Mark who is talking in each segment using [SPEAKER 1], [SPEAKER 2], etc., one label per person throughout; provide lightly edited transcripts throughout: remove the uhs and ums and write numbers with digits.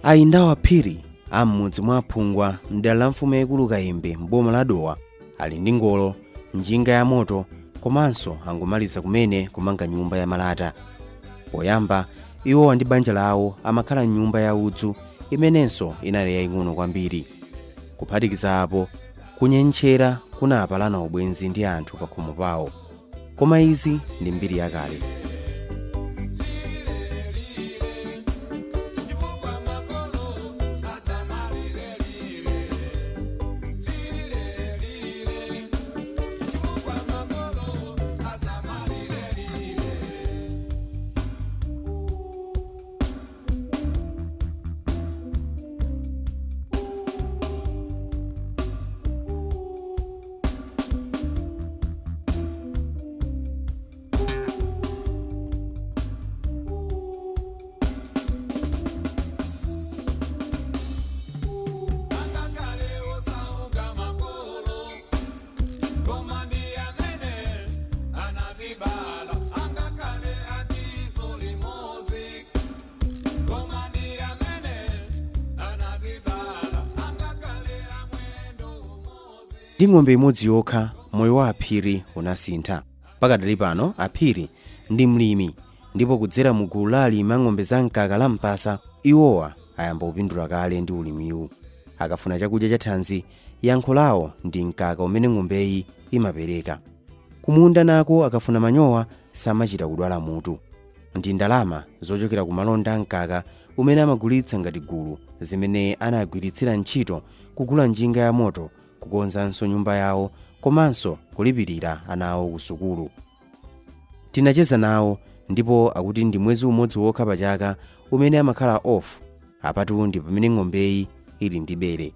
[SPEAKER 1] Ayindawo Aphiri am'mudzi mwa Phungwa m'dera la mfumu yaikulu Kayimbe m'boma la Dowa ali ndi ngolo, njinga ya moto komanso angomaliza kumene kumanga nyumba ya malata. Poyamba iwowa ndi banja lawo amakhala m'nyumba ya udzu imenenso inali yaying'ono kwambiri. Kuphatikiza apo kunyenchera kunapalana ubwenzi ndi anthu pa khomo pawo. Koma izi ndi mbiri yakale. Ndi ng'ombe imodzi yokha moyo wa Aphiri unasintha. Pakadali pano Aphiri ndi mlimi ndipo kudzera mu gulu la alimi a ng'ombe za mkaka la Mpasa iwowa ayamba kupindula kale ndi ulimiwu. Akafuna chakudya cha thanzi yankho lawo ndi mkaka umene ng'ombeyi imapereka. Kumunda nako akafuna manyowa samachita kudwala mutu. Ndi ndalama zochokera ku malonda a mkaka umene amagulitsa ngati gulu zimene anagwiritsira ntchito kugula njinga ya moto, kukonzanso nyumba yawo komanso kulipirira ana awo ku sukulu. Tinacheza nawo ndipo akuti ndi mwezi umodzi wokha pa chaka umene amakhala off, apatu ndi pamene ng'ombeyi ili ndi bere.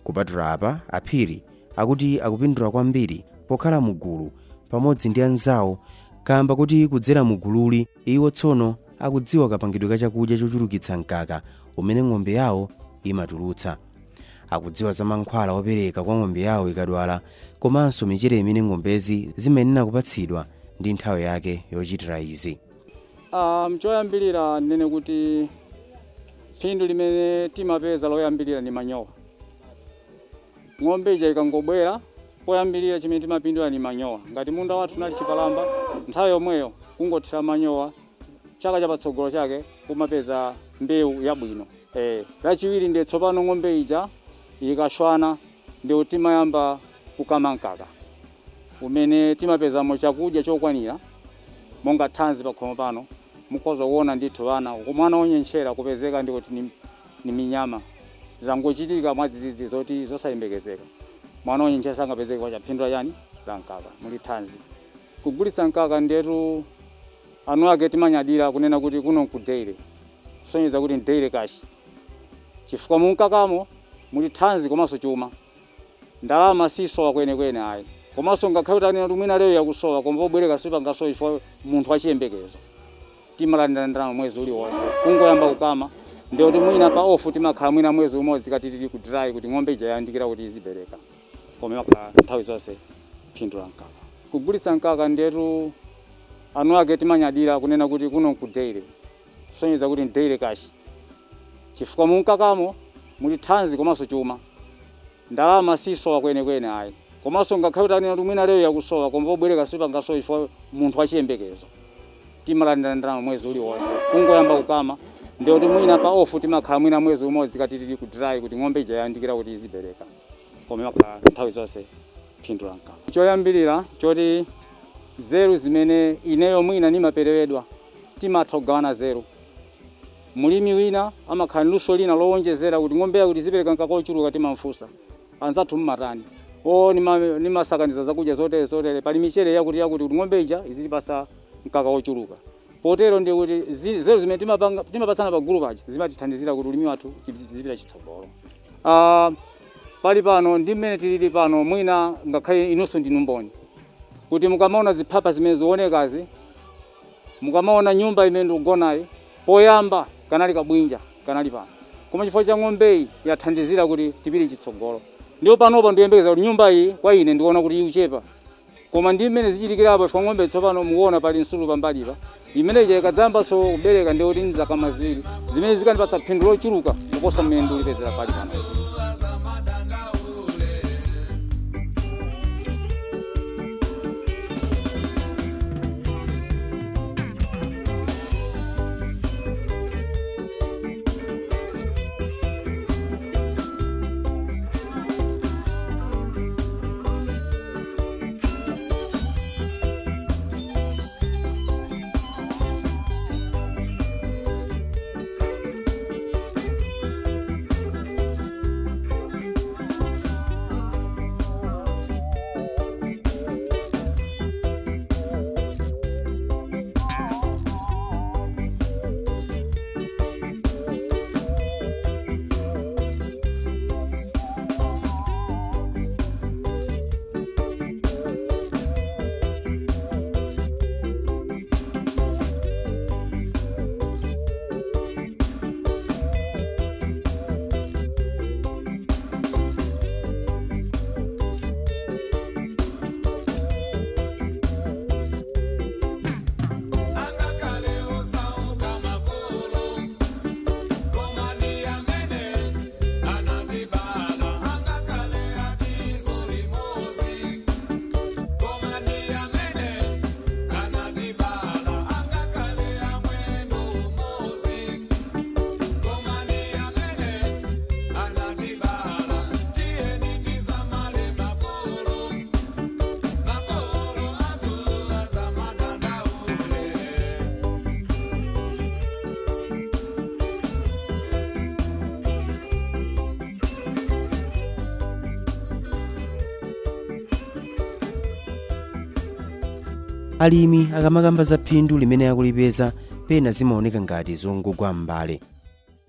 [SPEAKER 1] Kupatula apa Aphiri akuti akupindula kwambiri pokhala mu gulu pamodzi ndi anzawo kamba kuti kudzera mu gululi iwo tsono akudziwa kapangidwe ka chakudya chochulukitsa mkaka umene ng'ombe yawo imatulutsa. Akudziwa za mankhwala opereka kwa ng'ombe yawo ikadwala komanso michere imene ng'ombezi zimenera kupatsidwa ndi nthawi yake yochitira izi.
[SPEAKER 2] Choyambirira ndene kuti phindu limene timapeza loyambirira ni manyowa. Ng'ombe ija ikangobwera poyambirira chimene timapindula ni manyowa. Ngati munda wathu nali chipalamba nthawi yomweyo kungothira manyowa, chaka chapatsogolo chake kumapeza mbewu yabwino. Lachiwiri ndi tsopano ng'ombe ija ikashwana ndi timayamba kukama mkaka umene timapezamo chakudya chokwanira monga thanzi pa khomo pano. Mukhoza kuona ndithu ana kumwana onyenchera kupezeka ndikuti ni minyama zangochitika mwadzidzidzi zoti zosayembekezeka. Mwana onyenchera sangapezeke kwa chapindula yani la mkaka muli thanzi. Kugulitsa mkaka ndetu anu ake timanyadira kunena kuti kuno kudeire kusonyeza kuti ndeire kashi chifukwa mu mkakamo muli thanzi komanso chuma. Ndalama sisowa kwenekwene ayi komanso ngakhale kuti mwina lero yakusowa koma pobwereka sipangasowa chifukwa munthu achiyembekezo. Timalandira ndalama mwezi uliwonse kungoyamba kukama ndio kuti mwina pa ofu timakhala mwina mwezi umodzi tikati tili ku dry kuti ng'ombe ija yandikira kuti izibereka koma makhala nthawi zonse phindu la mkaka. Kugulitsa mkaka ndetu anu ake timanyadira kunena kuti kuno kudeire kusonyeza kuti ndeire kashi chifukwa mu mkakamo muli thanzi komanso chuma. Ndalama sisowa kwenekwene ayi komanso ngakhale kuti mwina lero yakusowa koma pobwereka sipangasowa chifukwa munthu achiyembekezo. Timalandira ndalama mwezi uliwonse kungoyamba kukama ndio kuti mwina pa ofu timakhala mwina mwezi umodzi tikati tili ku dry kuti ng'ombe ija yandikira kuti izibereka koma makhala nthawi zonse phindu la mkaka. Choyambirira choti zeru zimene ineyo mwina nimaperewedwa timatha kugawana zeru. Mulimi wina amakhala luso lina lowonjezera kuti ng'ombe yakuti zibereka mkaka ochuluka timamfunsa anzathu mmatani nimasakaniza zakudya zotere pali michere yakuti ng'ombe ija izipasa mkaka ochuluka. Potero ndi kuti zeru zimene timapasana pa group aja zimatithandizira kuti ulimi wathu zipita chitsogolo. Pali pano ndi mmene tilili pano mwina ngakhale inonso ndinu mboni kuti mukamaona ziphapha zimene zionekazi, mukamaona nyumba imene ndikugonayi poyamba kanali kabwinja kanali pano koma chifukwa cha ng'ombeyi yathandizira kuti tipite chitsogolo. Ndio panopo ndiyembekeza kuti nyumba iyi kwa ine ndiona kuti ikuchepa koma ndi mmene zichitikirapo chifukwa ng'ombe tsopano muona pali nsulu pambalipa imeneyi ikadzamba so kubereka ndi kuti nzaka maziri zimene zikandipatsa phindu lochuluka kuposa mmene ndilipezera pali pano.
[SPEAKER 1] Alimi akamakamba za phindu limene akulipeza pena zimaoneka ngati zongogwa m'mbale,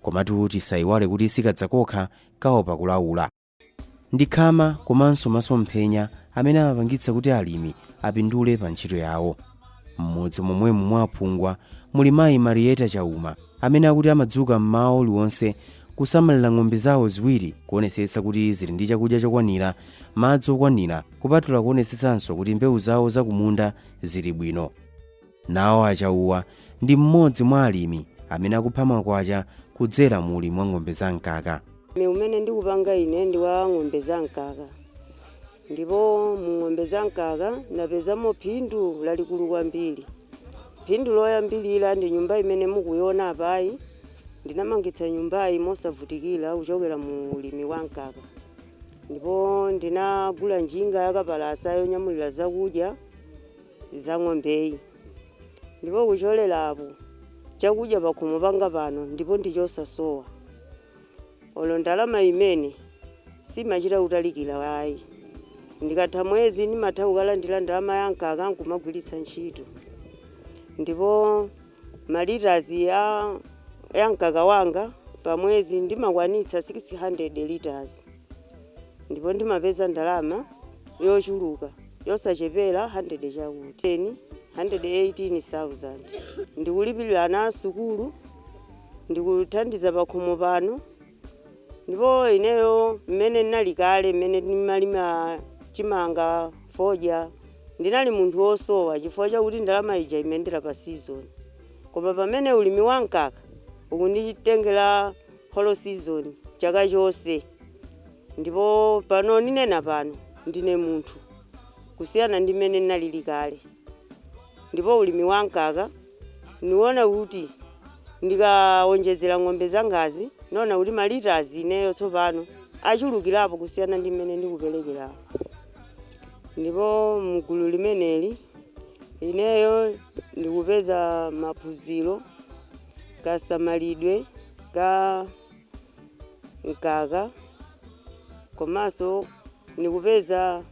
[SPEAKER 1] komatu tisayiwale kuti sikadzakokha kaopa kulaula. Ndi khama komanso masomphenya amene amapangitsa kuti alimi apindule pa ntchito yawo. Mmodzi momwemo mwa aphungwa muli mayi Marieta Chauma amene akuti amadzuka mmawa uliwonse kusamalira ng'ombe zawo ziwiri kuonesetsa kuti zili ndi chakudya chokwanira, madzi okwanira, kupatula kuonesetsanso kuti mbewu zawo zakumunda zili bwino. Nawo Achauwa ndi mmodzi mwa alimi amene akupha makwacha kudzera mu ulimi wa ng'ombe za mkaka.
[SPEAKER 3] Umene ndikupanga ine ndi wa ng'ombe za mkaka, ndipo mu ng'ombe za mkaka napezamo phindu lalikulu kwambiri. Phindu loyambirira ndi nyumba imene mukuiona apayi. Ndinamangitsa nyumbayi mosavutikira kuchokera mu ulimi wa mkaka, ndipo ndinagula njinga yakapalasa yonyamulira zakudya za ng'ombeyi, ndipo kucholera apo chakudya pakhomo panga pano ndipo ndichosasowa. Olo ndalama imene simachita kutalikira wayi, ndikatha mwezi ndimatha kukalandira ndalama ya mkaka nkumagwiritsa ntchito, ndipo malitazi ya mkaka wanga pa mwezi ndimakwanitsa 600 liters, ndipo ndimapeza ndalama yochuluka yosachepera 100 chakuti 118,000. Ndikulipirira ana sukulu, ndikuthandiza pakhomo pano, ndipo ineyo mmene ndinali kale mmene ndimalima chimanga fodya ndinali munthu wosowa chifukwa chakuti ndalama ija imendera pa season, koma pamene ulimi wa mkaka ukunditengera whole season chaka chonse, ndipo pano ninena pano ndine munthu kusiyana ndi mmene ndinali kale. Ndipo ulimi wa mkaka niona kuti ndikawonjezera ng'ombe zangazi naona kuti malitazi ineyo tsopano achulukirapo kusiyana ndi mmene ndikuperekera. Ndipo mgulu limeneli ineyo ndikupeza maphunziro kasamalidwe ka mkaka, komanso ndikupeza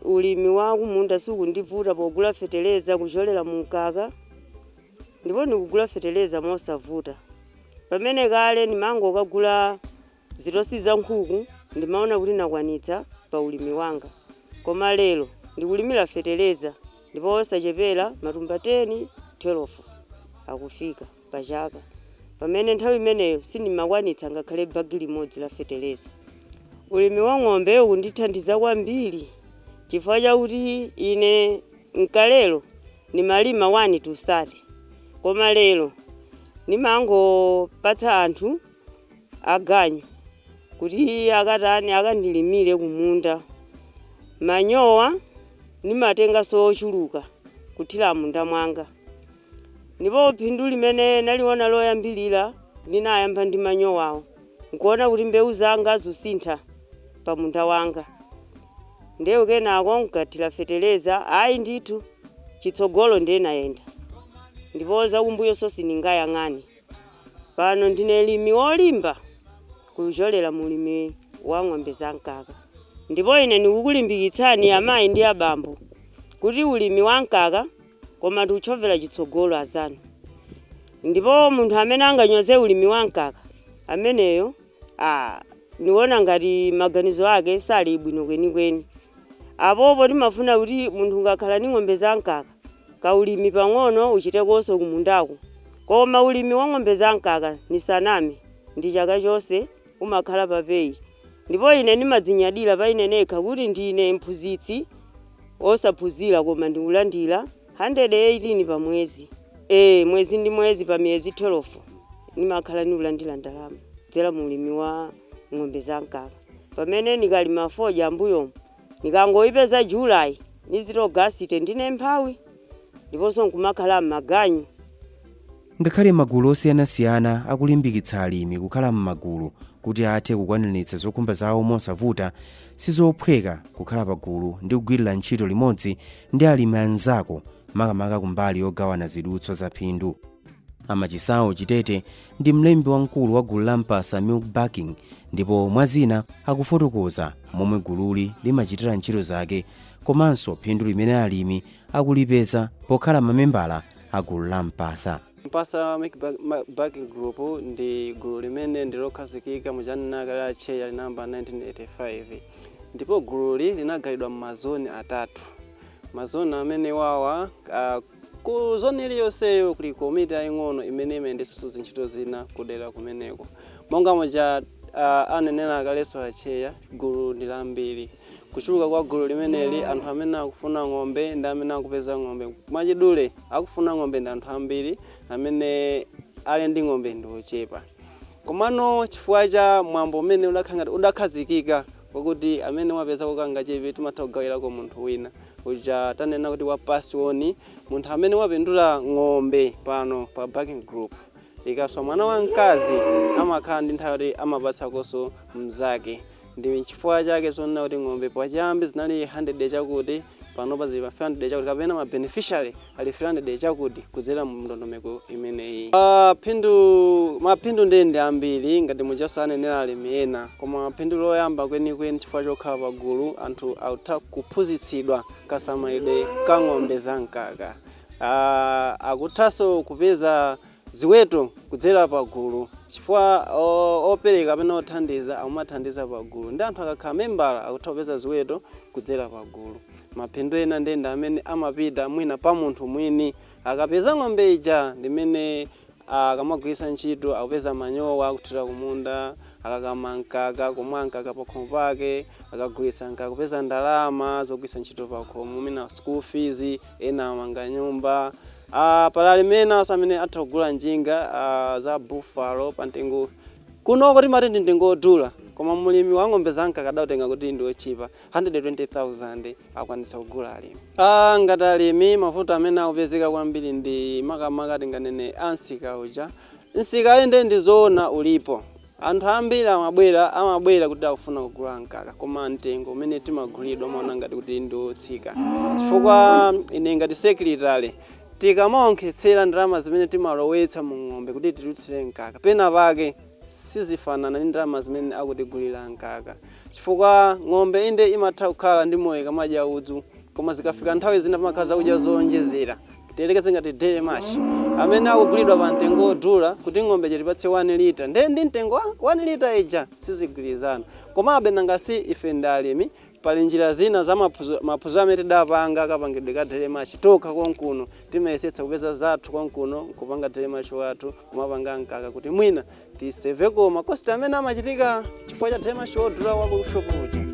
[SPEAKER 3] ulimi wa kumunda sukundivuta pogula feteleza kucholera mu mkaka, ndipo ndikugula feteleza mosavuta. Pamene kale ndimango kagula zilosi za nkhuku ndimaona kuti nakwanitsa pa ulimi wanga, koma lero ndikulimira feteleza ndipo osachepera matumba 10-12 akufika pa chaka, pamene nthawi imeneyo sindimakwanitsa ngakhale bagi limodzi la feteleza. Ulimi wa ng'ombe ukundithandiza kwambiri chifukwa chakuti ine mkalelo nimalima 1 to start. Koma lero nimangopatsa anthu aganyu kuti akandilimire kumunda. Manyowa nimatenga sochuluka kuthira munda mwanga. Ndipo phindu limene naliona loyambilira linayamba ndi manyowawo. Nkuona kuti mbewu zanga zusintha pa munda wanga. Ndewe kenako nkathira feteleza ayi ndithu chitsogolo ndenayenda. Ndipo zakumbuyo so siningayang'ani. Pano ndine limi wolimba kujolera mulimi wa ng'ombe za nkaka. Ndipo ine ndikukulimbikitsani amayi ndi abambo kuti ulimi wa nkaka koma tuchovera chitsogolo azanu. Ndipo munthu amene anganyoze ulimi wa nkaka ameneyo niona ngati maganizo ake sali bwino kwenikweni. Apopo timafuna kuti munthu ngakhala ni ng'ombe za nkaka kaulimi pang'ono uchitekonso kumundako. Koma ulimi wa ng'ombe za nkaka ni saname ndi chaka chonse umakhala papeyi. Ndipo ine nimadzinyadira pa ine nekha kuti ndine mphunzitsi osaphunzira koma ndikulandira 118 pa mwezi. Mwezi ndi mwezi pa miyezi 12 nimakhala ndikulandira ndalama kudzera mulimi wa ng'ombe za nkaka. Pamene nikalima foja ambuyo nikangoyipeza July niziro August ndine mphawi. Ndiponso nkumakhala m'maganyu.
[SPEAKER 1] Ngakhale magulu osiyanasiyana akulimbikitsa alimi kukhala m'magulu kuti athe kukwaniritsa zokhumba zawo mosavuta, sizophweka kukhala pagulu ndi kugwirira ntchito limodzi ndi alimi anzako makamaka kumbali yogawana zidutswa za phindu. Amachisawo Chitete ndi mlembi wamkulu wa gulu la Mpasa Milk Backing, ndipo mwazina akufotokoza momwe gululi limachitira ntchito zake komanso phindu limene alimi akulipeza pokhala mamembala a gulu la Mpasa.
[SPEAKER 4] Mpasa Milk Backing Group ndi gulu limene ndilokhazikika mu January la cheya namba 1985. Ndipo gululi linagayidwa m'mazoni atatu. Mazoni amene wawa ku zoni iliyonseyo kuli komiti aying'ono imene imendetsa zintchito zina kudera kumeneko. Monga moja anenera akaleso acheya gulu ndi lambiri. Kuchuluka kwa gulu limeneli anthu amene akufuna ng'ombe ndi amene akupeza ng'ombe. Mwachidule akufuna ng'ombe ndi anthu ambiri amene ali ndi ng'ombe ndi ochepa. Komano chifukwa cha mwambo umene udakhazikika kuti amene wapeza kokanga chepe timatha kugawirako munthu wina. Uja tanena kuti wa pass on munthu amene wapindula ng'ombe pano pa Backing Group. Ikaswa mwana wa mkazi amakhala ndi nthawi kuti amapatsa koso mzake. Ndi chifukwa chake zonena kuti ng'ombe pachiyambi zinali 100 chakuti pano pa zipa 500 chakuti kapena ma beneficiary ali 300 chakuti kudzera mu ndondomeko imeneyi. Maphindu ndi ambiri ngati muchasanenera alimi ena, koma maphindu loyamba kwenikweni chifukwa chokhala pagulu anthu akutha kuphunzitsidwa kasamalidwe ka ng'ombe za nkaka. Akuthanso kupeza ziweto kudzera pagulu chifukwa opereka kapena othandiza amathandiza pagulu ndi anthu akakhala membala akutha kupeza ziweto kudzera pagulu. Maphindu ena ndi amene amapita mwina pa munthu mwini akapeza ng'ombe ija ndimene akamagwiritsa ntchito akupeza manyowa akuthira kumunda, akakama nkaka kumwa nkaka pakhomo pake, akagulitsa nkaka kupeza ndalama zogwiritsa ntchito pakhomo mwina school fees, ena amanga nyumba. Palali mena samene atha kugula njinga za buffalo pantengo kuno kuti mati ndingo odula, koma mulimi wa ng'ombe za nkaka adautenga kuti ndi ochipa 120,000 akwanisa kugula alimi. Ngati alimi mavuto amene akupezeka kwambiri ndi makamaka tinganene ansika uja. Nsika ende ndizoona ulipo. Anthu ambiri amabwera kuti akufuna kugula nkaka koma mtengo umene timagulidwa maona ngati kuti ndi otsika. Chifukwa ine ngati secretary tikamaonkhetsera ndalama zimene timalowetsa mu ng'ombe kuti tilutsire nkaka pena pake sizifanana ndi ndalama zimene akutigulira nkaka. Chifukwa ng'ombe inde imatha kukhala ndi moyo kamadya udzu koma zikafika nthawi zina pamakhaza kudya zonjezera telekeze ngati dairy mash amene akugulidwa pa mtengo odula kuti ng'ombe chitipatse 1 liter ndi mtengo 1 liter ija sizigwirizana. Komabe nangasi ife ndi alimi pali njira zina za maphuzo amene tidapanga kapangidwe ka dairy mash tokha konkuno timayesetsa kupeza zathu konkuno kupanga dairy mash wathu kumapanga nkaka kuti mwina tiseve koma kosti amene amachitika chifukwa cha dairy mash odula wa ku shop uja.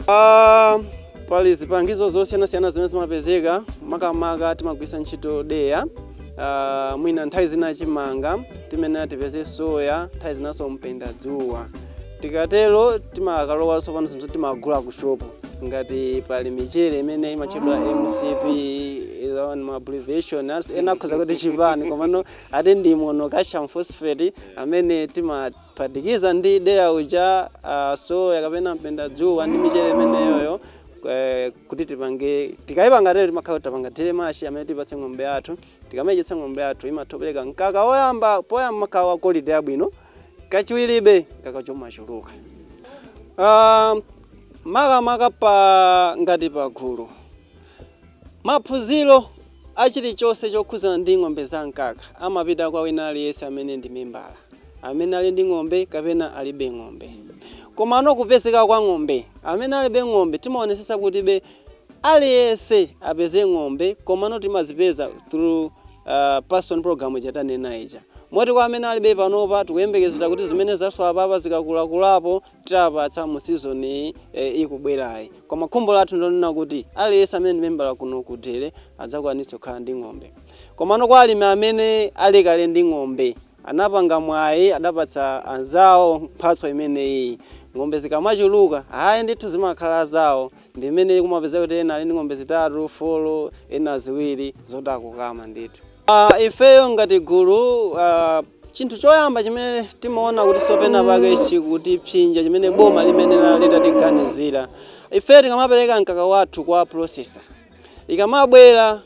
[SPEAKER 4] Pali zipangizo zosiyanasiyana zimene zimapezeka makamaka timagwisa ntchito deya. Mwina nthawi zina chimanga timene tipeze soya, nthawi zinaso mpenda dzuwa. Tikatero timakalowanso pano zinthu timagula ku shopu ngati pali michere imene imachedwa MCP ma abbreviation ena akhoza kuti chipani komano ati ndi monocalcium phosphate amene timaphatikiza ndi deya uja soya kapena mpenda dzuwa ndi michere imeneyoyo kuti tipange tikayipanga tero timakhala tapanga tire mashi amene tipatse ng'ombe yathu. Tikamachitsa ng'ombe yathu imathopereka mkaka woyamba poyamba makhala wa quality yabwino, kachiwiribe mkaka chomachuluka. Makamaka pa ngati pagulu maphunziro achilichonse chokhuzana ndi ng'ombe za mkaka amapita kwa wina aliyense amene ndi membala, amene ali ndi ng'ombe kapena alibe ng'ombe. Komano kupezeka kwa ng'ombe amene alibe ng'ombe timaonesesa kuti aliyense apeze ng'ombe, komano timazipeza through person program chatanena ija. Moti kwa amene alibe panopa tikuyembekezera kuti zimene zaswapa apa zikakulakulapo tipatsa mu season ikubwerayi. Koma khumbo lathu ndonena kuti aliyense amene ndi membala kuno kutere adzakwanitsa kukhala ndi ng'ombe. Komano kwa alimi amene alekale ndi ng'ombe anapanga mwayi adapatsa anzawo mphatso imeneyi, ng'ombe zikamachuluka ndithu zimakhala zawo. Ndi imene kumapeza kuti ena ali ndi ng'ombe zitatu, 4, ena ziwiri zotakukama ndithu. Ifeyo ngati gulu chinthu choyamba chimene timaona kuti sopena pake chikuti psinja chimene boma limene litatiganizira. Ife tikamapereka mkaka wathu kwa processor, ikamabwera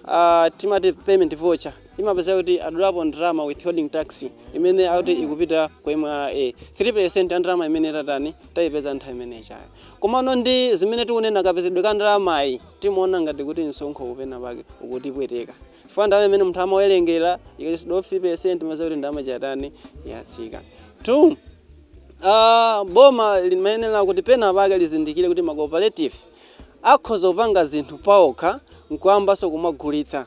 [SPEAKER 4] timati payment voucher, imapeza kuti adulapo ndalama withholding tax imene akuti ikupita kwa MRA 3% ya ndalama imene tatani tayipeza nthawi imene chayo. Komano ndi zimene tikunena kapezedwe ka ndalamayi timaona ngati kuti msonkho upena pake ukutipweteka. Chifukwa ndalama imene munthu amawerengera ikachisidwa 3% maza kuti ndalama chatani yatsika. 2 boma limayenera kuti pena pake lizindikire kuti ma cooperative akhoza kupanga zinthu paokha nkwambaso kumagulitsa.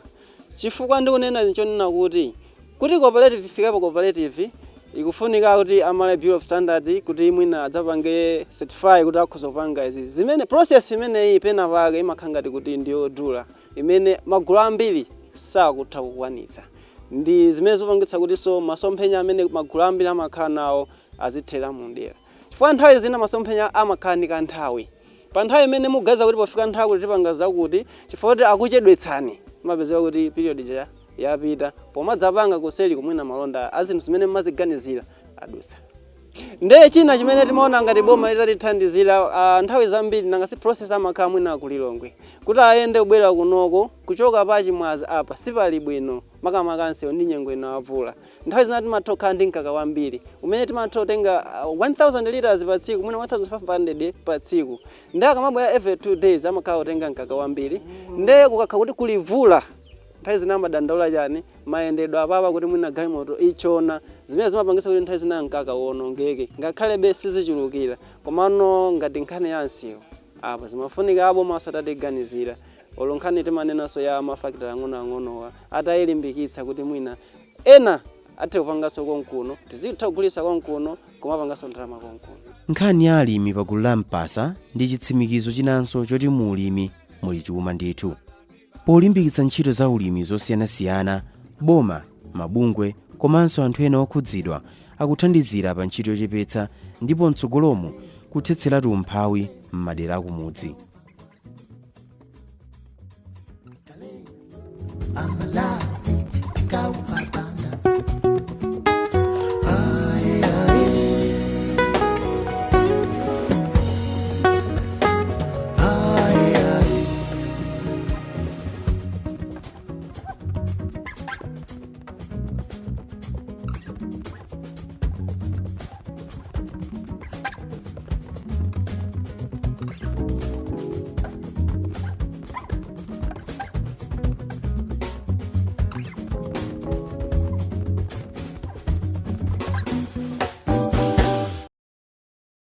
[SPEAKER 4] Chifukwa ndikunena nchonena kuti cooperative ifikapo cooperative ikufunika kuti amale Bureau of Standards kuti mwina adzapange certify kuti akhoza kupanga izi. Zimene process imene iyi pena pake imakhala ngati kuti ndiyodula imene magulu ambiri sakutha kukwanitsa. Ndi zimene zopangitsa kuti masomphenya amene magulu ambiri amakhala nawo azithera mundera. Chifukwa nthawi zina masomphenya amakhala ndi kanthawi. Pa nthawi imene mugaza kuti pofika nthawi kuti tipanga zakuti chifukwa kuti akuchedwetsani mapezeka kuti period yapita pomadzapanga kuseli kumwina malonda azinthu zimene maziganizira adutsa. Nde china chimene timaona ngati boma litatithandizira nthawi zambiri nangasi process amakhala mwina kulilongwe kuti ayende kubwera kunoko kuchoka pa Chimwazi apa sipali bwino makamakanse ndi nyengo inawavula. Nthawi zina timatokha ndi mkaka wambiri umene timatotenga 1000 liters pa tsiku mwina 1500 pa tsiku. Nde akamabwera every 2 days amakhala kutenga mkaka wambiri. Nde kukakha kuti kulivula nthawi zina amadandaula chani mayendedwe apapa kuti mwina galimoto ichona zimene zimapangisa kuti nthawi zina mkaka wonongeke ngakhale sizichulukira. Komano ngati nkhani ya nsewu apa zimafunika abo masatatiganizira olo nkhani timanenanso ya mafactory ang'onoang'onowa atayilimbikitsa kuti mwina ena athe kupanganso konkuno tizitha kugulitsa konkuno kumapanganso ndalama konkuno.
[SPEAKER 1] Nkhani ya alimi pagulu la mpasa ndi chitsimikizo chinanso choti mu ulimi muli chuma ndithu. Polimbikitsa ntchito za ulimi zosiyanasiyana, boma, mabungwe komanso anthu ena okhudzidwa akuthandizira pa ntchito yochepetsa ndipo mtsogolomo kuthetseratu umphawi m'madera akumudzi.